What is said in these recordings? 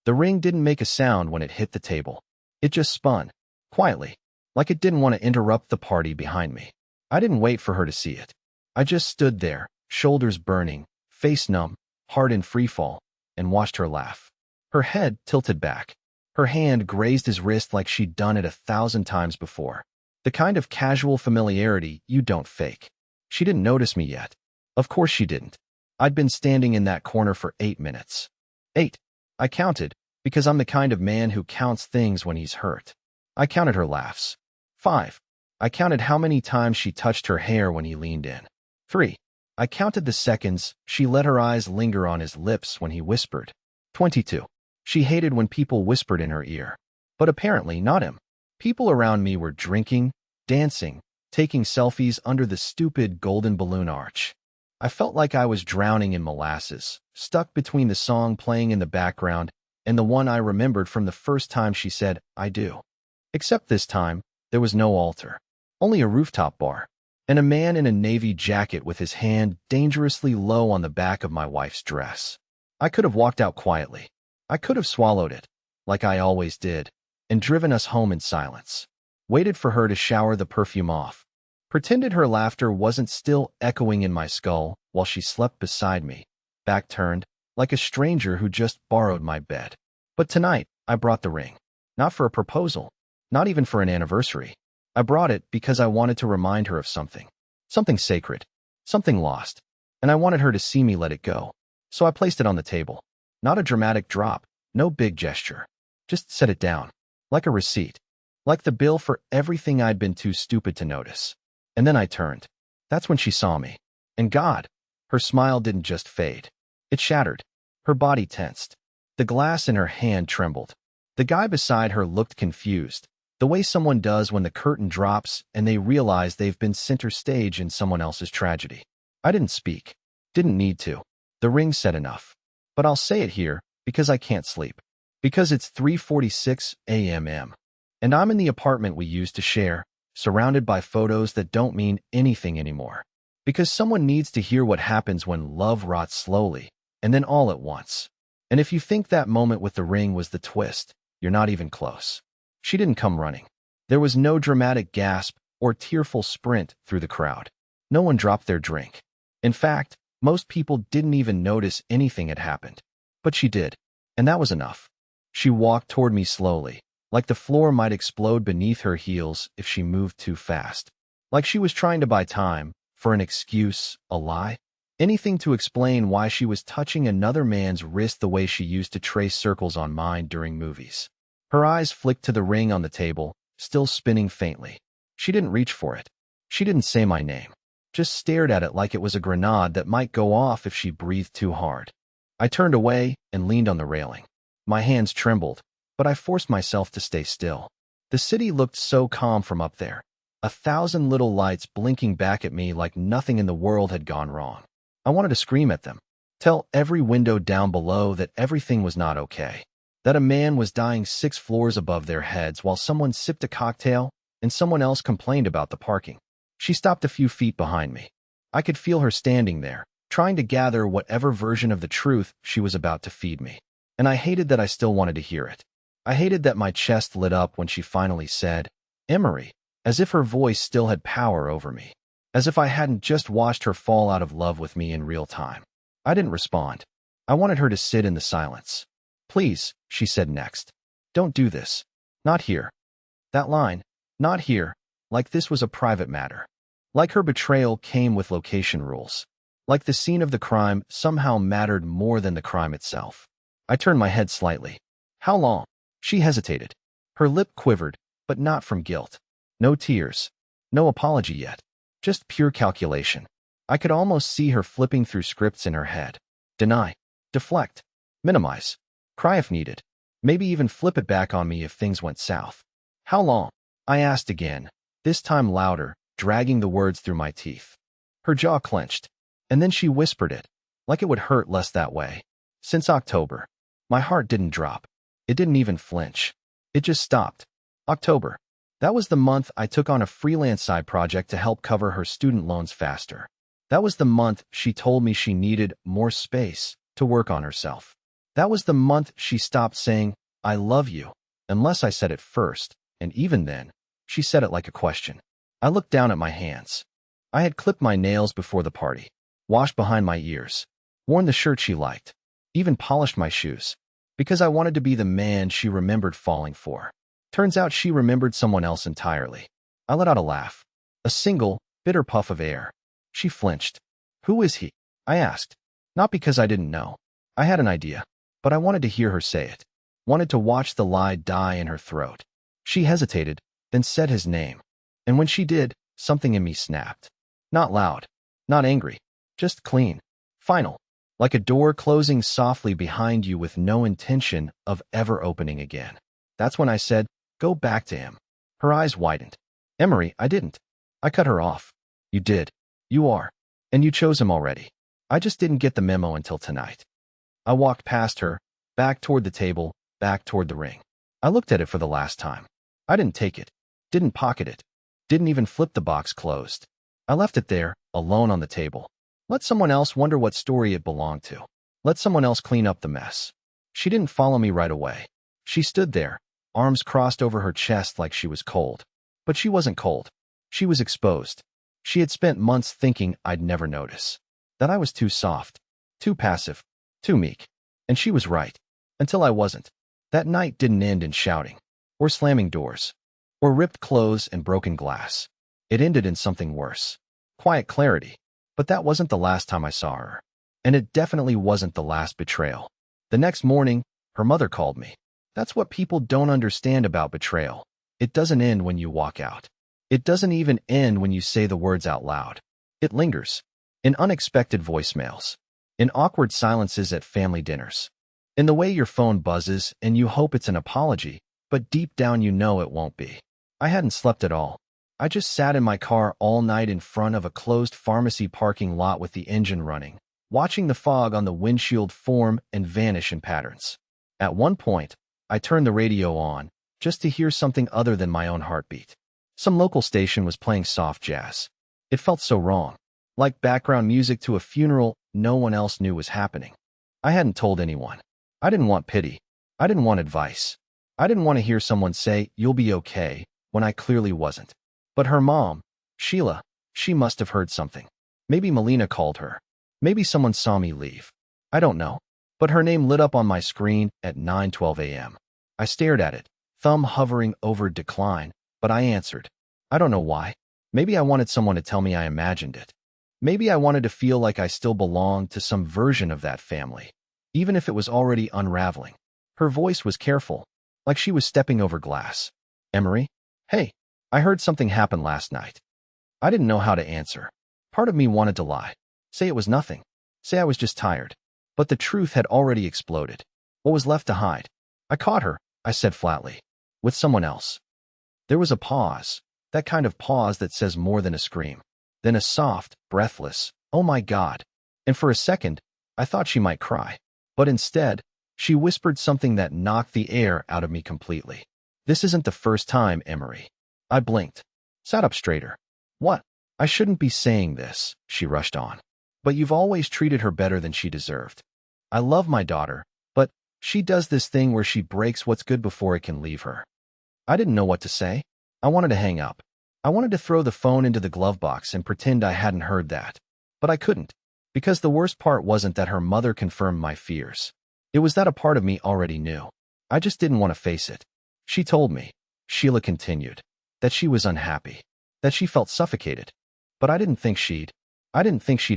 The ring didn't make a sound when it hit the table. It just spun, quietly, like it didn't want to interrupt the party behind me. I didn't wait for her to see it. I just stood there, shoulders burning, face numb, heart in freefall, and watched her laugh. Her head tilted back. Her hand grazed his wrist like she'd done it 1,000 times before. The kind of casual familiarity you don't fake. She didn't notice me yet. Of course she didn't. I'd been standing in that corner for 8 minutes. 8. I counted, because I'm the kind of man who counts things when he's hurt. I counted her laughs. 5. I counted how many times she touched her hair when he leaned in. 3. I counted the seconds she let her eyes linger on his lips when he whispered. 22. She hated when people whispered in her ear. But apparently not him. People around me were drinking, dancing, taking selfies under the stupid golden balloon arch. I felt like I was drowning in molasses, stuck between the song playing in the background and the one I remembered from the first time she said, "I do." Except this time, there was no altar. Only a rooftop bar, and a man in a navy jacket with his hand dangerously low on the back of my wife's dress. I could have walked out quietly. I could have swallowed it, like I always did, and driven us home in silence. Waited for her to shower the perfume off. Pretended her laughter wasn't still echoing in my skull while she slept beside me, back turned, like a stranger who just borrowed my bed. But tonight, I brought the ring. Not for a proposal, not even for an anniversary. I brought it because I wanted to remind her of something. Something sacred. Something lost. And I wanted her to see me let it go. So I placed it on the table. Not a dramatic drop, no big gesture. Just set it down. Like a receipt. Like the bill for everything I'd been too stupid to notice. And then I turned. That's when she saw me. And God, her smile didn't just fade. It shattered. Her body tensed. The glass in her hand trembled. The guy beside her looked confused, the way someone does when the curtain drops and they realize they've been center stage in someone else's tragedy. I didn't speak. Didn't need to. The ring said enough. But I'll say it here because I can't sleep. Because it's 3:46 a.m. And I'm in the apartment we used to share, surrounded by photos that don't mean anything anymore. Because someone needs to hear what happens when love rots slowly, and then all at once. And if you think that moment with the ring was the twist, you're not even close. She didn't come running. There was no dramatic gasp or tearful sprint through the crowd. No one dropped their drink. In fact, most people didn't even notice anything had happened. But she did, and that was enough. She walked toward me slowly, like the floor might explode beneath her heels if she moved too fast. Like she was trying to buy time, for an excuse, a lie. Anything to explain why she was touching another man's wrist the way she used to trace circles on mine during movies. Her eyes flicked to the ring on the table, still spinning faintly. She didn't reach for it. She didn't say my name. Just stared at it like it was a grenade that might go off if she breathed too hard. I turned away and leaned on the railing. My hands trembled, but I forced myself to stay still. The city looked so calm from up there. 1,000 little lights blinking back at me like nothing in the world had gone wrong. I wanted to scream at them. Tell every window down below that everything was not okay. That a man was dying 6 floors above their heads while someone sipped a cocktail and someone else complained about the parking. She stopped a few feet behind me. I could feel her standing there, trying to gather whatever version of the truth she was about to feed me. And I hated that I still wanted to hear it. I hated that my chest lit up when she finally said, "Emery," as if her voice still had power over me. As if I hadn't just watched her fall out of love with me in real time. I didn't respond. I wanted her to sit in the silence. "Please," she said next. "Don't do this. Not here." That line, "not here," like this was a private matter. Like her betrayal came with location rules. Like the scene of the crime somehow mattered more than the crime itself. I turned my head slightly. "How long?" She hesitated. Her lip quivered, but not from guilt. No tears. No apology yet. Just pure calculation. I could almost see her flipping through scripts in her head. Deny. Deflect. Minimize. Cry if needed. Maybe even flip it back on me if things went south. "How long?" I asked again, this time louder, dragging the words through my teeth. Her jaw clenched. And then she whispered it, like it would hurt less that way. "Since October." My heart didn't drop. It didn't even flinch. It just stopped. October. That was the month I took on a freelance side project to help cover her student loans faster. That was the month she told me she needed more space to work on herself. That was the month she stopped saying, "I love you," unless I said it first, and even then, she said it like a question. I looked down at my hands. I had clipped my nails before the party, washed behind my ears, worn the shirt she liked, even polished my shoes, because I wanted to be the man she remembered falling for. Turns out she remembered someone else entirely. I let out a laugh, a single, bitter puff of air. She flinched. "Who is he?" I asked. Not because I didn't know. I had an idea, but I wanted to hear her say it. Wanted to watch the lie die in her throat. She hesitated, then said his name. And when she did, something in me snapped. Not loud, not angry, just clean, final, like a door closing softly behind you with no intention of ever opening again. That's when I said, "Go back to him." Her eyes widened. "Emery, I didn't." I cut her off. "You did. You are. And you chose him already. I just didn't get the memo until tonight." I walked past her, back toward the table, back toward the ring. I looked at it for the last time. I didn't take it, didn't pocket it, didn't even flip the box closed. I left it there, alone on the table. Let someone else wonder what story it belonged to. Let someone else clean up the mess. She didn't follow me right away. She stood there, arms crossed over her chest like she was cold. But she wasn't cold. She was exposed. She had spent months thinking I'd never notice. That I was too soft, too passive, too meek. And she was right. Until I wasn't. That night didn't end in shouting, or slamming doors, or ripped clothes and broken glass. It ended in something worse. Quiet clarity. But that wasn't the last time I saw her. And it definitely wasn't the last betrayal. The next morning, her mother called me. That's what people don't understand about betrayal. It doesn't end when you walk out. It doesn't even end when you say the words out loud. It lingers. In unexpected voicemails. In awkward silences at family dinners. In the way your phone buzzes and you hope it's an apology, but deep down you know it won't be. I hadn't slept at all. I just sat in my car all night in front of a closed pharmacy parking lot with the engine running, watching the fog on the windshield form and vanish in patterns. At one point, I turned the radio on, just to hear something other than my own heartbeat. Some local station was playing soft jazz. It felt so wrong, like background music to a funeral no one else knew was happening. I hadn't told anyone. I didn't want pity. I didn't want advice. I didn't want to hear someone say, "You'll be okay," when I clearly wasn't. But her mom, Sheila, she must have heard something. Maybe Melina called her. Maybe someone saw me leave. I don't know. But her name lit up on my screen at 9:12 a.m. I stared at it, thumb hovering over decline, but I answered. I don't know why. Maybe I wanted someone to tell me I imagined it. Maybe I wanted to feel like I still belonged to some version of that family, even if it was already unraveling. Her voice was careful, like she was stepping over glass. "Emery? Hey, I heard something happen last night." I didn't know how to answer. Part of me wanted to lie. Say it was nothing. Say I was just tired. But the truth had already exploded. What was left to hide? "I caught her," I said flatly. "With someone else." There was a pause. That kind of pause that says more than a scream. Then a soft, breathless, "Oh my God." And for a second, I thought she might cry. But instead, she whispered something that knocked the air out of me completely. "This isn't the first time, Emery." I blinked, sat up straighter. "What? I shouldn't be saying this," she rushed on. "But you've always treated her better than she deserved. I love my daughter, but she does this thing where she breaks what's good before it can leave her." I didn't know what to say. I wanted to hang up. I wanted to throw the phone into the glove box and pretend I hadn't heard that. But I couldn't, because the worst part wasn't that her mother confirmed my fears. It was that a part of me already knew. I just didn't want to face it. She told me, Sheila continued, that she was unhappy, that she felt suffocated. But I didn't think she'd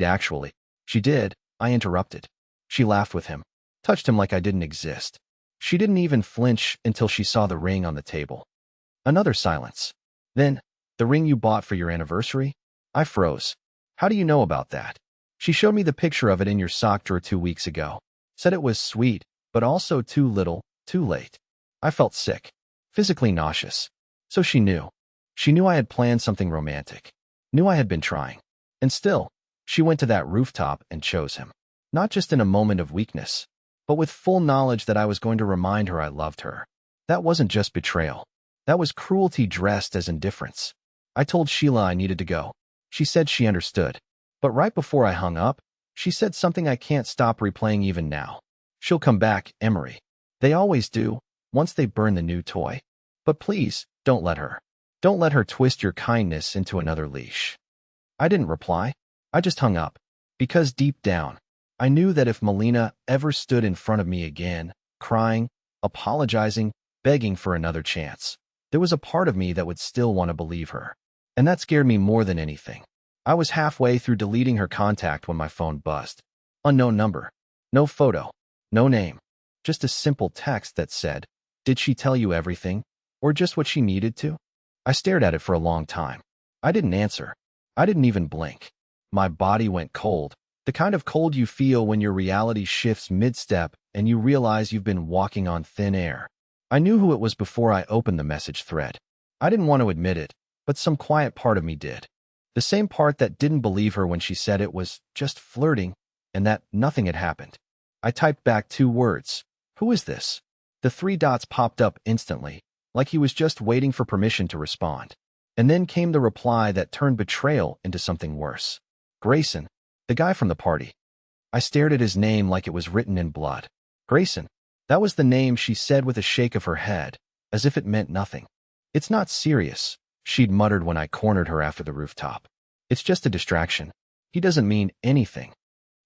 actually. She did, I interrupted. She laughed with him, touched him like I didn't exist. She didn't even flinch until she saw the ring on the table. Another silence. Then, "The ring you bought for your anniversary?" I froze. "How do you know about that?" "She showed me the picture of it in your sock drawer 2 weeks ago. Said it was sweet, but also too little, too late." I felt sick, physically nauseous. So she knew. She knew I had planned something romantic. Knew I had been trying. And still, she went to that rooftop and chose him. Not just in a moment of weakness, but with full knowledge that I was going to remind her I loved her. That wasn't just betrayal. That was cruelty dressed as indifference. I told Sheila I needed to go. She said she understood. But right before I hung up, she said something I can't stop replaying even now. She'll come back, Emery. They always do, once they burn the new toy. But please, don't let her. Don't let her twist your kindness into another leash. I didn't reply. I just hung up. Because deep down, I knew that if Melina ever stood in front of me again, crying, apologizing, begging for another chance, there was a part of me that would still want to believe her. And that scared me more than anything. I was halfway through deleting her contact when my phone buzzed. Unknown number. No photo. No name. Just a simple text that said, "Did she tell you everything? Or just what she needed to?" I stared at it for a long time. I didn't answer. I didn't even blink. My body went cold. The kind of cold you feel when your reality shifts mid-step and you realize you've been walking on thin air. I knew who it was before I opened the message thread. I didn't want to admit it, but some quiet part of me did. The same part that didn't believe her when she said it was just flirting and that nothing had happened. I typed back 2 words. Who is this? The 3 dots popped up instantly, like he was just waiting for permission to respond. And then came the reply that turned betrayal into something worse. Grayson, the guy from the party. I stared at his name like it was written in blood. Grayson. That was the name she said with a shake of her head, as if it meant nothing. It's not serious, she'd muttered when I cornered her after the rooftop. It's just a distraction. He doesn't mean anything.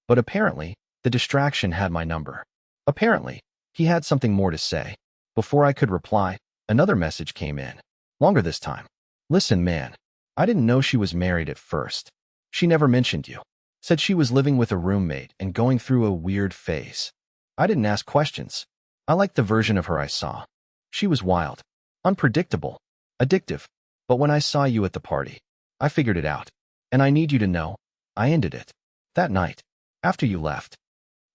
But apparently, the distraction had my number. Apparently, he had something more to say. Before I could reply, another message came in. Longer this time. Listen, man. I didn't know she was married at first. She never mentioned you. Said she was living with a roommate and going through a weird phase. I didn't ask questions. I liked the version of her I saw. She was wild, unpredictable, addictive. But when I saw you at the party, I figured it out. And I need you to know, I ended it. That night, after you left.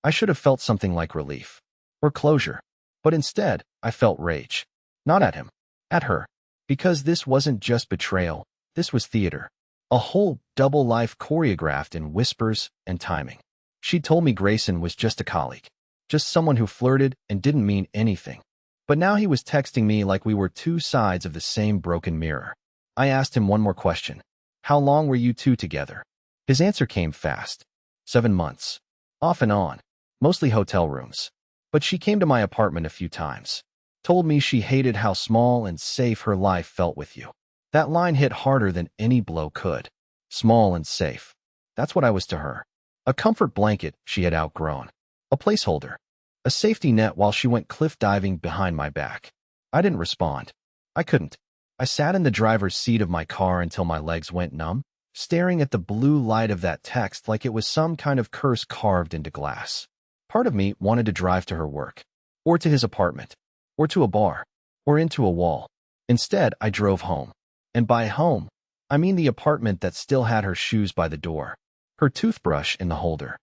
I should have felt something like relief. Or closure. But instead, I felt rage. Not at him. At her. Because this wasn't just betrayal. This was theater. A whole double life choreographed in whispers and timing. She told me Grayson was just a colleague. Just someone who flirted and didn't mean anything. But now he was texting me like we were 2 sides of the same broken mirror. I asked him one more question. How long were you 2 together? His answer came fast. 7 months. Off and on. Mostly hotel rooms. But she came to my apartment a few times. Told me she hated how small and safe her life felt with you. That line hit harder than any blow could. Small and safe. That's what I was to her. A comfort blanket she had outgrown. A placeholder. A safety net while she went cliff diving behind my back. I didn't respond. I couldn't. I sat in the driver's seat of my car until my legs went numb, staring at the blue light of that text like it was some kind of curse carved into glass. Part of me wanted to drive to her work, or to his apartment, or to a bar, or into a wall. Instead, I drove home. And by home, I mean the apartment that still had her shoes by the door, her toothbrush in the holder,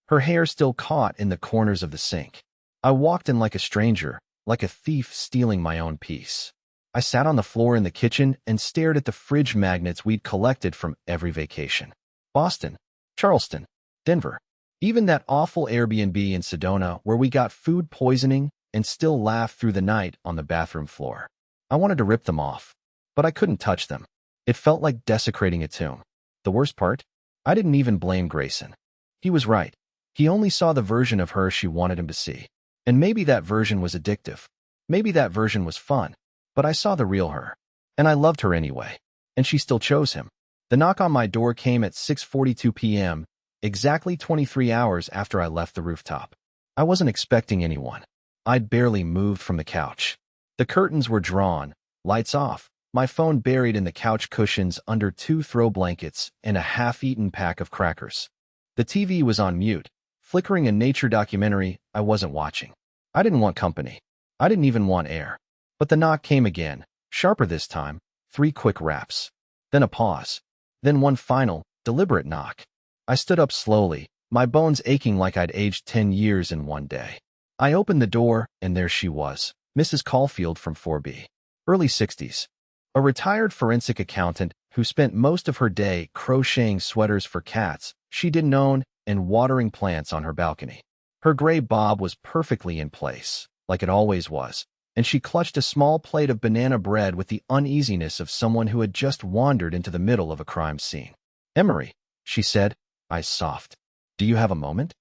her hair still caught in the corners of the sink. I walked in like a stranger, like a thief stealing my own peace. I sat on the floor in the kitchen and stared at the fridge magnets we'd collected from every vacation. Boston, Charleston, Denver, even that awful Airbnb in Sedona where we got food poisoning and still laughed through the night on the bathroom floor. I wanted to rip them off, but I couldn't touch them. It felt like desecrating a tomb. The worst part? I didn't even blame Grayson. He was right. He only saw the version of her she wanted him to see. And maybe that version was addictive. Maybe that version was fun. But I saw the real her. And I loved her anyway. And she still chose him. The knock on my door came at 6:42 p.m., exactly 23 hours after I left the rooftop. I wasn't expecting anyone. I'd barely moved from the couch. The curtains were drawn, lights off, my phone buried in the couch cushions under 2 throw blankets and a half-eaten pack of crackers. The TV was on mute, flickering a nature documentary I wasn't watching. I didn't want company. I didn't even want air. But the knock came again, sharper this time, 3 quick raps. Then a pause. Then one final, deliberate knock. I stood up slowly, my bones aching like I'd aged 10 years in one day. I opened the door, and there she was, Mrs. Caulfield from 4B. Early 60s. A retired forensic accountant who spent most of her day crocheting sweaters for cats she didn't own and watering plants on her balcony. Her gray bob was perfectly in place, like it always was, and she clutched a small plate of banana bread with the uneasiness of someone who had just wandered into the middle of a crime scene. "Emery," she said, eyes soft. "Do you have a moment?"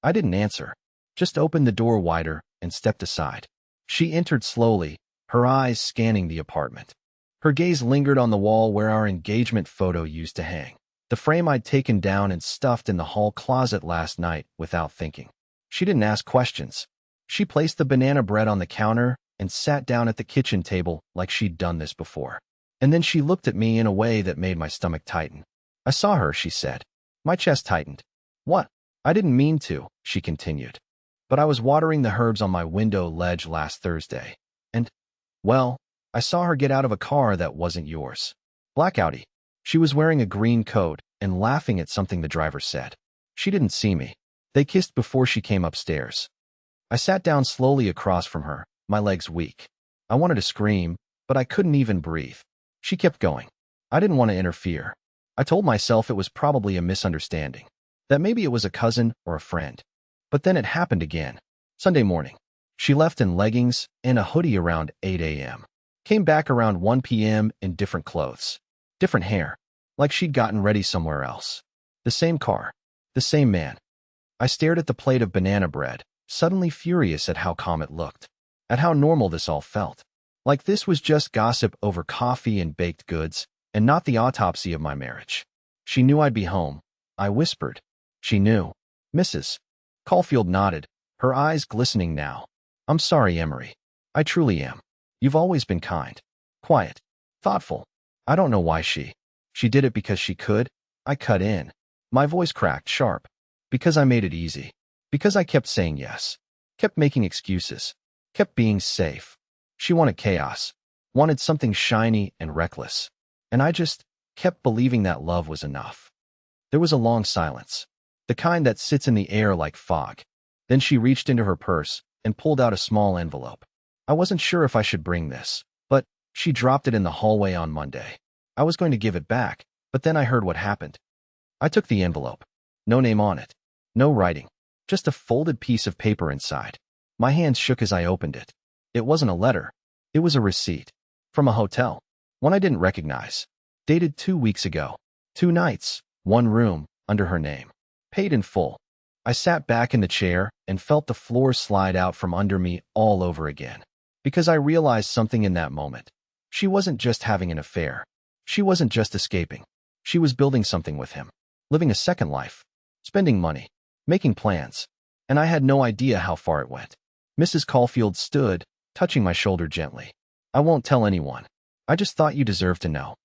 I didn't answer. just opened the door wider and stepped aside. She entered slowly, her eyes scanning the apartment. Her gaze lingered on the wall where our engagement photo used to hang, the frame I'd taken down and stuffed in the hall closet last night without thinking. She didn't ask questions. She placed the banana bread on the counter and sat down at the kitchen table like she'd done this before. And then she looked at me in a way that made my stomach tighten. "I saw her," she said. My chest tightened. "What?" "I didn't mean to," she continued. "But I was watering the herbs on my window ledge last Thursday. And, well, I saw her get out of a car that wasn't yours. Blackouty." She was wearing a green coat and laughing at something the driver said. She didn't see me. They kissed before she came upstairs. I sat down slowly across from her, my legs weak. I wanted to scream, but I couldn't even breathe. She kept going. I didn't want to interfere. I told myself it was probably a misunderstanding, that maybe it was a cousin or a friend. But then it happened again. Sunday morning. She left in leggings and a hoodie around 8 a.m. Came back around 1 p.m. in different clothes. Different hair. Like she'd gotten ready somewhere else. The same car. The same man. I stared at the plate of banana bread, suddenly furious at how calm it looked. At how normal this all felt. Like this was just gossip over coffee and baked goods, and not the autopsy of my marriage. She knew I'd be home. I whispered. She knew. "Mrs. Caulfield nodded, her eyes glistening now. "I'm sorry, Emery. I truly am. You've always been kind. Quiet. Thoughtful. I don't know why she did it because she could." I cut in. My voice cracked sharp. "Because I made it easy. Because I kept saying yes. Kept making excuses. Kept being safe. She wanted chaos. Wanted something shiny and reckless. And I just kept believing that love was enough." There was a long silence. The kind that sits in the air like fog. Then she reached into her purse and pulled out a small envelope. I wasn't sure if I should bring this, but she dropped it in the hallway on Monday. I was going to give it back, but then I heard what happened. I took the envelope. No name on it. No writing. Just a folded piece of paper inside. My hands shook as I opened it. It wasn't a letter. It was a receipt. From a hotel. One I didn't recognize. Dated 2 weeks ago. 2 nights. 1 room. Under her name. Paid in full. I sat back in the chair and felt the floor slide out from under me all over again. Because I realized something in that moment. She wasn't just having an affair. She wasn't just escaping. She was building something with him. Living a second life. Spending money. Making plans. And I had no idea how far it went. Mrs. Caulfield stood, touching my shoulder gently. "I won't tell anyone. I just thought you deserved to know."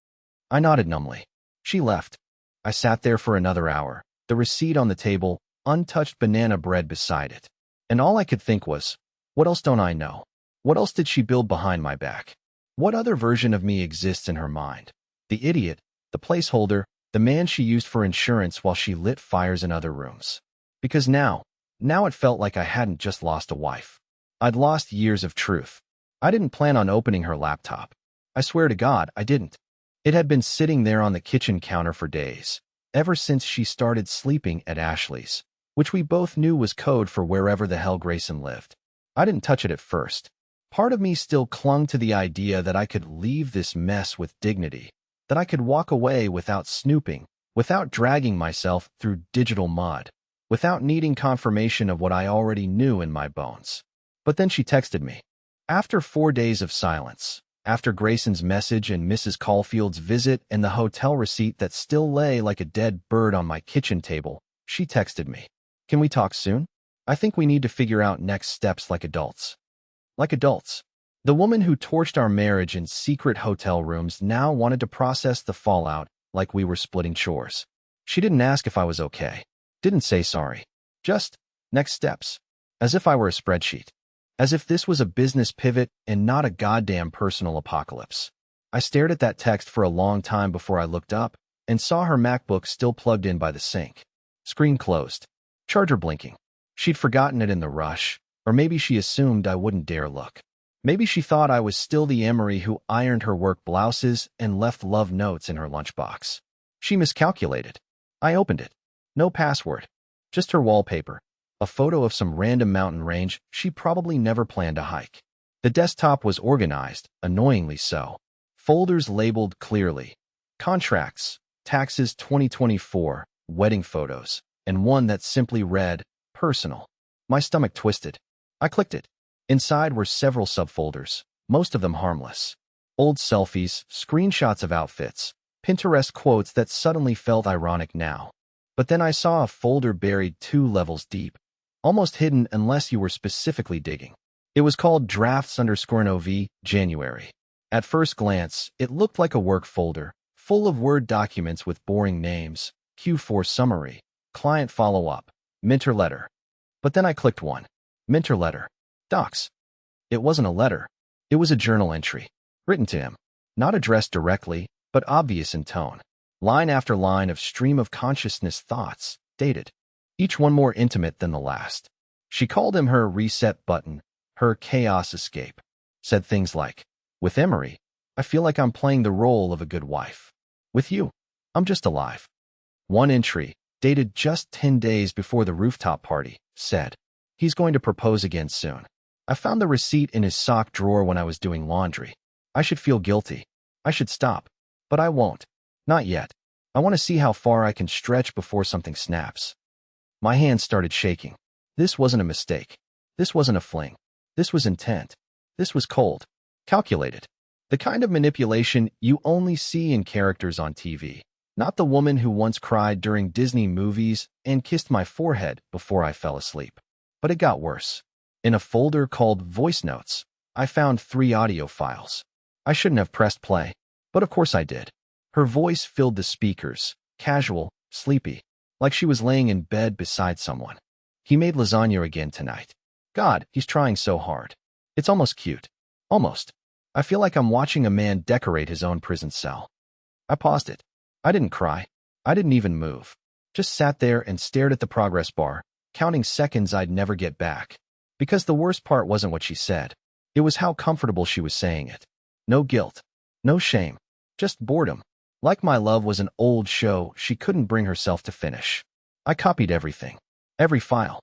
I nodded numbly. She left. I sat there for another hour, the receipt on the table, untouched banana bread beside it. And all I could think was, what else don't I know? What else did she build behind my back? What other version of me exists in her mind? The idiot, the placeholder, the man she used for insurance while she lit fires in other rooms. Because now it felt like I hadn't just lost a wife. I'd lost years of truth. I didn't plan on opening her laptop. I swear to God, I didn't. It had been sitting there on the kitchen counter for days, ever since she started sleeping at Ashley's, which we both knew was code for wherever the hell Grayson lived. I didn't touch it at first. Part of me still clung to the idea that I could leave this mess with dignity, that I could walk away without snooping, without dragging myself through digital mud, without needing confirmation of what I already knew in my bones. But then she texted me. After 4 days of silence, after Grayson's message and Mrs. Caulfield's visit and the hotel receipt that still lay like a dead bird on my kitchen table, she texted me. "Can we talk soon? I think we need to figure out next steps like adults." Like adults. The woman who torched our marriage in secret hotel rooms now wanted to process the fallout like we were splitting chores. She didn't ask if I was okay. Didn't say sorry. Just, next steps. As if I were a spreadsheet. As if this was a business pivot and not a goddamn personal apocalypse. I stared at that text for a long time before I looked up and saw her MacBook still plugged in by the sink. Screen closed. Charger blinking. She'd forgotten it in the rush, or maybe she assumed I wouldn't dare look. Maybe she thought I was still the Emery who ironed her work blouses and left love notes in her lunchbox. She miscalculated. I opened it. No password. Just her wallpaper. A photo of some random mountain range she probably never planned to hike. The desktop was organized, annoyingly so. Folders labeled clearly. Contracts, taxes 2024, wedding photos, and one that simply read, personal. My stomach twisted. I clicked it. Inside were several subfolders, most of them harmless. Old selfies, screenshots of outfits, Pinterest quotes that suddenly felt ironic now. But then I saw a folder buried 2 levels deep, almost hidden unless you were specifically digging. It was called Drafts_NOV January. At first glance, it looked like a work folder, full of Word documents with boring names, Q4 summary, client follow-up, Minter letter. But then I clicked one. Minter letter. Docs. It wasn't a letter. It was a journal entry, written to him. Not addressed directly, but obvious in tone. Line after line of stream of consciousness thoughts, dated. Each one more intimate than the last. She called him her reset button, her chaos escape. Said things like, with Emery, I feel like I'm playing the role of a good wife. With you, I'm just alive. One entry, dated just 10 days before the rooftop party, said, he's going to propose again soon. I found the receipt in his sock drawer when I was doing laundry. I should feel guilty. I should stop. But I won't. Not yet. I want to see how far I can stretch before something snaps. My hands started shaking. This wasn't a mistake. This wasn't a fling. This was intent. This was cold. Calculated. The kind of manipulation you only see in characters on TV. Not the woman who once cried during Disney movies and kissed my forehead before I fell asleep. But it got worse. In a folder called Voice Notes, I found 3 audio files. I shouldn't have pressed play, but of course I did. Her voice filled the speakers, casual, sleepy, like she was laying in bed beside someone. He made lasagna again tonight. God, he's trying so hard. It's almost cute. Almost. I feel like I'm watching a man decorate his own prison cell. I paused it. I didn't cry. I didn't even move. Just sat there and stared at the progress bar, counting seconds I'd never get back. Because the worst part wasn't what she said. It was how comfortable she was saying it. No guilt. No shame. Just boredom. Like my love was an old show she couldn't bring herself to finish. I copied everything. Every file.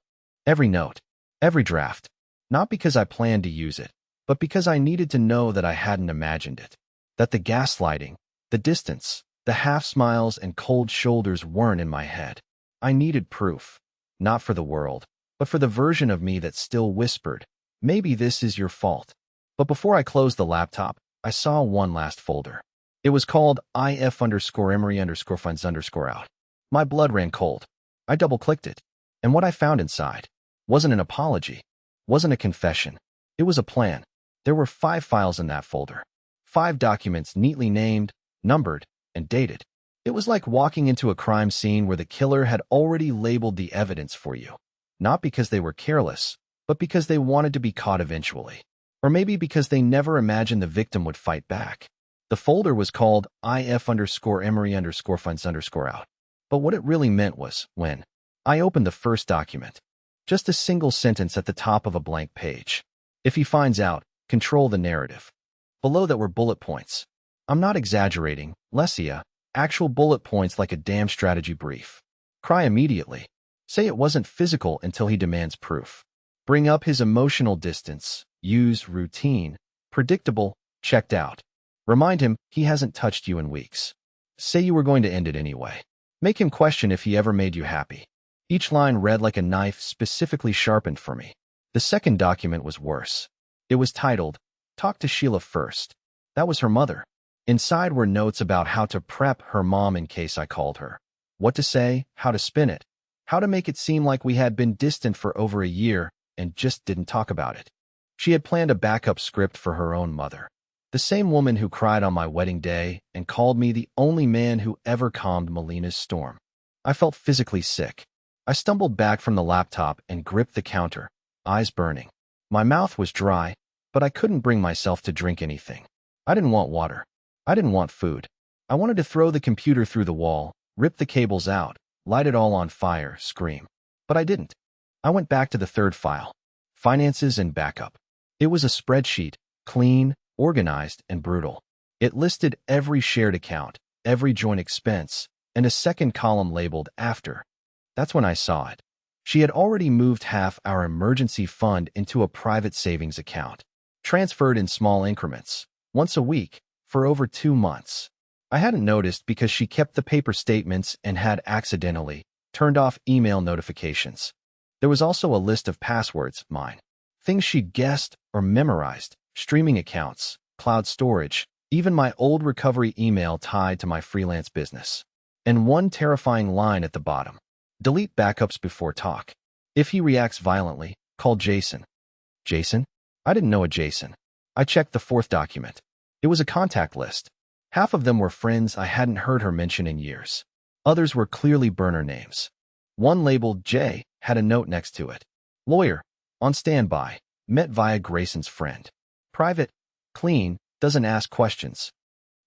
Every note. Every draft. Not because I planned to use it, but because I needed to know that I hadn't imagined it. That the gaslighting, the distance, the half-smiles and cold shoulders weren't in my head. I needed proof. Not for the world, but for the version of me that still whispered, maybe this is your fault. But before I closed the laptop, I saw one last folder. It was called if_Emery_finds_out. My blood ran cold. I double-clicked it. And what I found inside wasn't an apology, wasn't a confession. It was a plan. There were 5 files in that folder. 5 documents neatly named, numbered, and dated. It was like walking into a crime scene where the killer had already labeled the evidence for you. Not because they were careless, but because they wanted to be caught eventually. Or maybe because they never imagined the victim would fight back. The folder was called if_Emery_finds_out. But what it really meant was, when I opened the first document, just a single sentence at the top of a blank page. If he finds out, control the narrative. Below that were bullet points. I'm not exaggerating, Lesia, actual bullet points like a damn strategy brief. Cry immediately. Say it wasn't physical until he demands proof. Bring up his emotional distance. Use routine. Predictable. Checked out. Remind him he hasn't touched you in weeks. Say you were going to end it anyway. Make him question if he ever made you happy. Each line read like a knife specifically sharpened for me. The second document was worse. It was titled, Talk to Sheila First. That was her mother. Inside were notes about how to prep her mom in case I called her. What to say, how to spin it, how to make it seem like we had been distant for over a year and just didn't talk about it. She had planned a backup script for her own mother. The same woman who cried on my wedding day and called me the only man who ever calmed Melina's storm. I felt physically sick. I stumbled back from the laptop and gripped the counter, eyes burning. My mouth was dry, but I couldn't bring myself to drink anything. I didn't want water. I didn't want food. I wanted to throw the computer through the wall, rip the cables out, light it all on fire, scream. But I didn't. I went back to the third file, finances and backup. It was a spreadsheet, clean, organized, and brutal. It listed every shared account, every joint expense, and a second column labeled after. That's when I saw it. She had already moved half our emergency fund into a private savings account, transferred in small increments, once a week, for over 2 months. I hadn't noticed because she kept the paper statements and had accidentally turned off email notifications. There was also a list of passwords, mine. Things she'd guessed or memorized, streaming accounts, cloud storage, even my old recovery email tied to my freelance business. And one terrifying line at the bottom. Delete backups before talk. If he reacts violently, call Jason. Jason? I didn't know a Jason. I checked the fourth document. It was a contact list. Half of them were friends I hadn't heard her mention in years. Others were clearly burner names. One labeled J had a note next to it. Lawyer. On standby. Met via Grayson's friend. Private. Clean. Doesn't ask questions.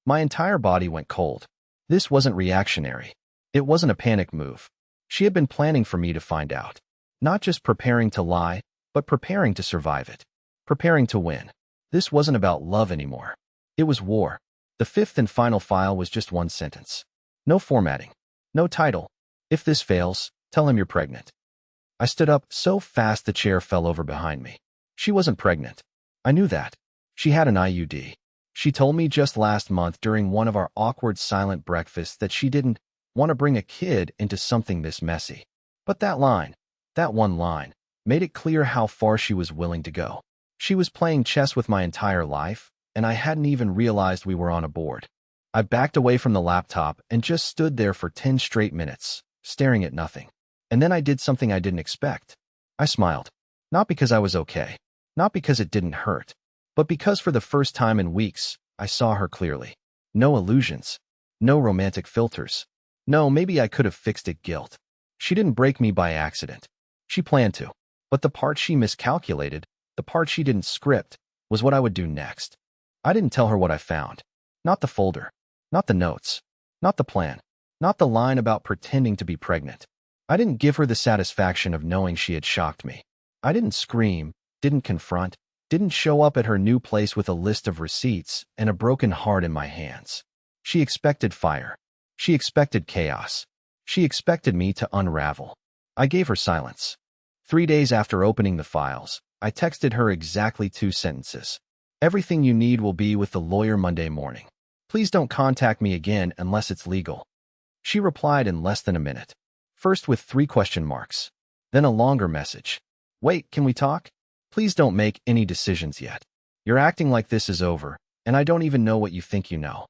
My entire body went cold. This wasn't reactionary. It wasn't a panic move. She had been planning for me to find out. Not just preparing to lie, but preparing to survive it. Preparing to win. This wasn't about love anymore. It was war. The fifth and final file was just one sentence. No formatting. No title. If this fails, tell him you're pregnant. I stood up so fast the chair fell over behind me. She wasn't pregnant. I knew that. She had an IUD. She told me just last month during one of our awkward silent breakfasts that she didn't want to bring a kid into something this messy. But that line, that one line, made it clear how far she was willing to go. She was playing chess with my entire life, and I hadn't even realized we were on a board. I backed away from the laptop and just stood there for 10 straight minutes, staring at nothing. And then I did something I didn't expect. I smiled. Not because I was okay. Not because it didn't hurt. But because for the first time in weeks, I saw her clearly. No illusions. No romantic filters. No, maybe I could have fixed it guilt. She didn't break me by accident. She planned to. But the part she miscalculated, the part she didn't script, was what I would do next. I didn't tell her what I found. Not the folder. Not the notes. Not the plan. Not the line about pretending to be pregnant. I didn't give her the satisfaction of knowing she had shocked me. I didn't scream, didn't confront, didn't show up at her new place with a list of receipts and a broken heart in my hands. She expected fire. She expected chaos. She expected me to unravel. I gave her silence. 3 days after opening the files, I texted her exactly 2 sentences. Everything you need will be with the lawyer Monday morning. Please don't contact me again unless it's legal. She replied in less than a minute. First with 3 question marks. Then a longer message. Wait, can we talk? Please don't make any decisions yet. You're acting like this is over, and I don't even know what you think you know.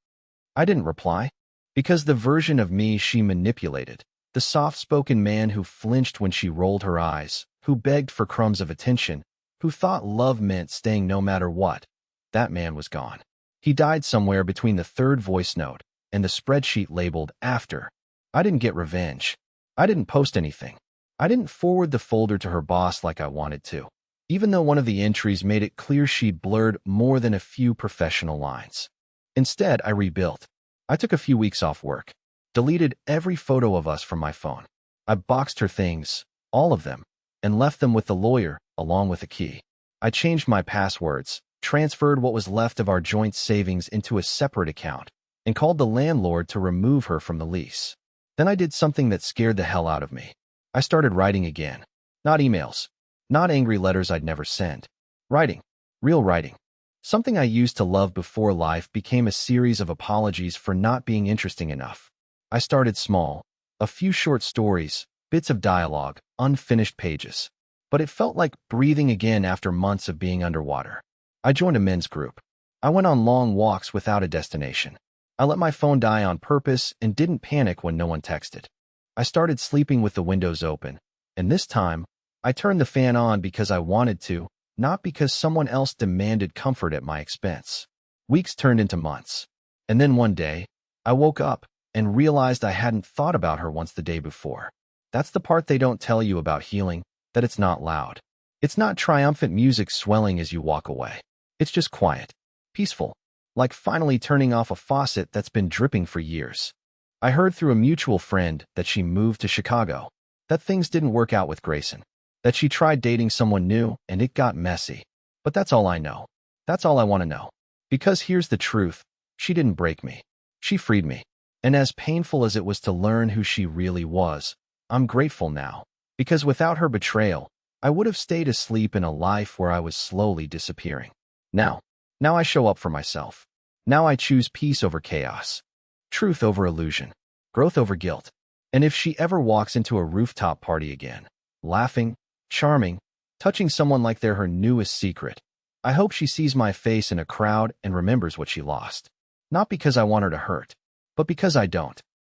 I didn't reply. Because the version of me she manipulated, the soft-spoken man who flinched when she rolled her eyes, who begged for crumbs of attention, who thought love meant staying no matter what, that man was gone. He died somewhere between the 3rd voice note and the spreadsheet labeled after. I didn't get revenge. I didn't post anything. I didn't forward the folder to her boss like I wanted to, even though one of the entries made it clear she'd blurred more than a few professional lines. Instead, I rebuilt. I took a few weeks off work, deleted every photo of us from my phone. I boxed her things, all of them, and left them with the lawyer, along with a key. I changed my passwords, transferred what was left of our joint savings into a separate account, and called the landlord to remove her from the lease. Then I did something that scared the hell out of me. I started writing again. Not emails. Not angry letters I'd never sent. Writing. Real writing. Something I used to love before life became a series of apologies for not being interesting enough. I started small. A few short stories, bits of dialogue, unfinished pages. But it felt like breathing again after months of being underwater. I joined a men's group. I went on long walks without a destination. I let my phone die on purpose and didn't panic when no one texted. I started sleeping with the windows open, and this time, I turned the fan on because I wanted to, not because someone else demanded comfort at my expense. Weeks turned into months. And then one day, I woke up and realized I hadn't thought about her once the day before. That's the part they don't tell you about healing, that it's not loud. It's not triumphant music swelling as you walk away. It's just quiet, peaceful, like finally turning off a faucet that's been dripping for years. I heard through a mutual friend that she moved to Chicago, that things didn't work out with Grayson, that she tried dating someone new and it got messy. But that's all I know. That's all I want to know. Because here's the truth. She didn't break me. She freed me. And as painful as it was to learn who she really was, I'm grateful now. Because without her betrayal, I would have stayed asleep in a life where I was slowly disappearing. Now I show up for myself. Now I choose peace over chaos. Truth over illusion. Growth over guilt. And if she ever walks into a rooftop party again, laughing, Charming, touching someone like they're her newest secret. I hope she sees my face in a crowd and remembers what she lost. Not because I want her to hurt, but because I don't.